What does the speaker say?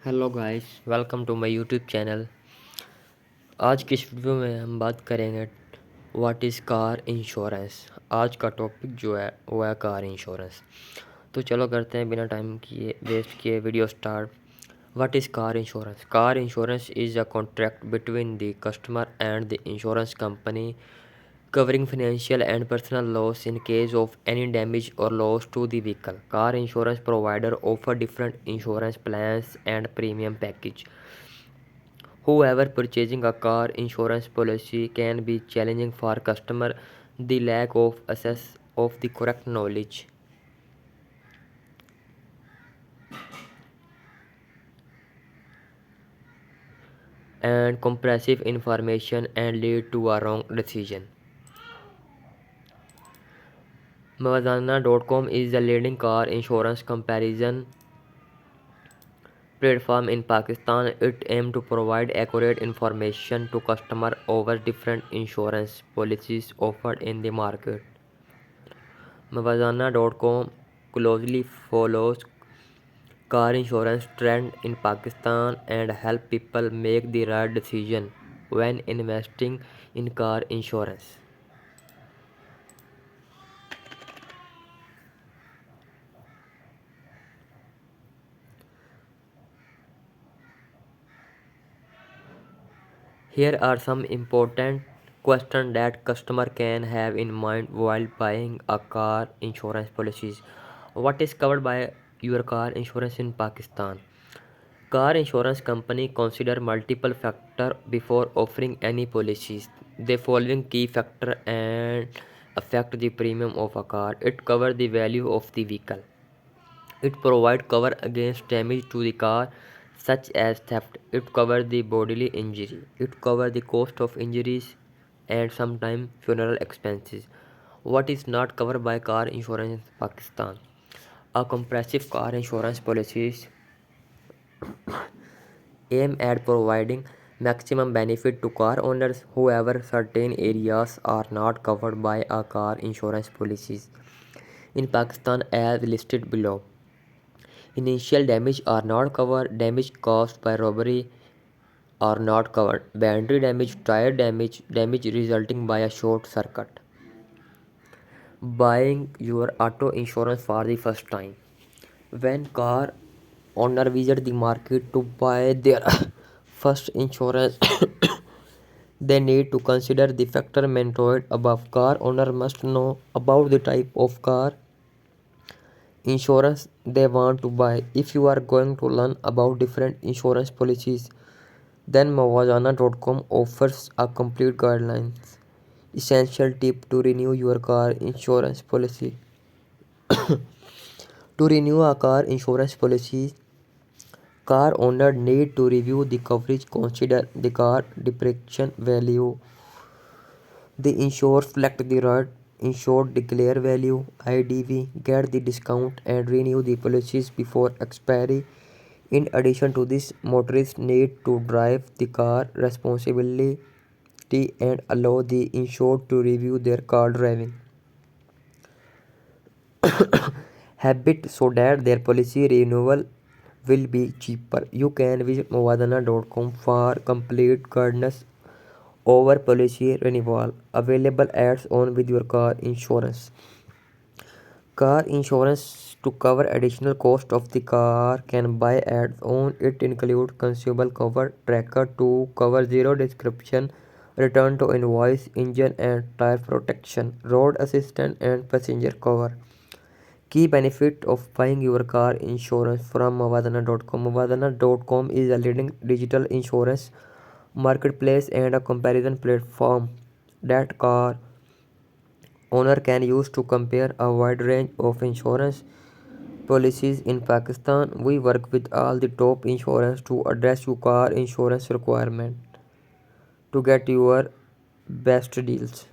Hello guys, welcome to my YouTube channel. आज की इस वीडियो में हम बात करेंगे व्हाट इज़ कार इंश्योरेंस। आज का टॉपिक जो है वो है कार इंश्योरेंस। तो चलो करते हैं बिना टाइम किए वेस्ट किए video start. What is car insurance? Car insurance is a contract between the customer and the insurance company covering financial and personal loss in case of any damage or loss to the vehicle. Car insurance provider offer different insurance plans and premium package. However, purchasing a car insurance policy can be challenging for customer the lack of access of the correct knowledge and comprehensive information and lead to a wrong decision. Mawazana.com is the leading car insurance comparison platform in Pakistan. It aims to provide accurate information to customers over different insurance policies offered in the market. Mawazana.com closely follows car insurance trend in Pakistan and help people make the right decision when investing in car insurance. Here are some important questions that customer can have in mind while buying a car insurance policies. What is covered by your car insurance in Pakistan? Car insurance company consider multiple factors before offering any policies. The following key factor and affect the premium of a car. It covers the value of the vehicle. It provides cover against damage to the car such as theft. It covers the bodily injury. It covers the cost of injuries and sometimes funeral expenses. What is not covered by car insurance in Pakistan? A comprehensive car insurance policies aim at providing maximum benefit to car owners. However, certain areas are not covered by a car insurance policies in Pakistan as listed below. Initial damage are not covered. Damage caused by robbery are not covered. Battery damage, tire damage, damage resulting by a short circuit. Buying your auto insurance for the first time. When car owner visit the market to buy their first insurance, they need to consider the factor mentioned above. Car owner must know about the type of car insurance they want to buy. If you are going to learn about different insurance policies, then Mawazana.com offers a complete guidelines. Essential tip to renew your car insurance policy. To renew a car insurance policy, car owner need to review the coverage, consider the car depreciation value, the insured select the right insured declare value IDV, get the discount and renew the policies before expiry. In addition to this, motorists need to drive the car responsibly and allow the insured to review their car driving habit so that their policy renewal will be cheaper. You can visit Movadana.com for complete guidance over policy renewal. Available ads on with your car insurance. Car insurance to cover additional cost of the car can buy ads on. It includes consumable cover, tracker to cover zero description, return to invoice, engine and tire protection, road assistance and passenger cover. Key benefit of buying your car insurance from Mavadana.com. Mavadana.com is a leading digital insurance marketplace and a comparison platform that car owner can use to compare a wide range of insurance policies in Pakistan. We work with all the top insurance to address your car insurance requirement to get your best deals.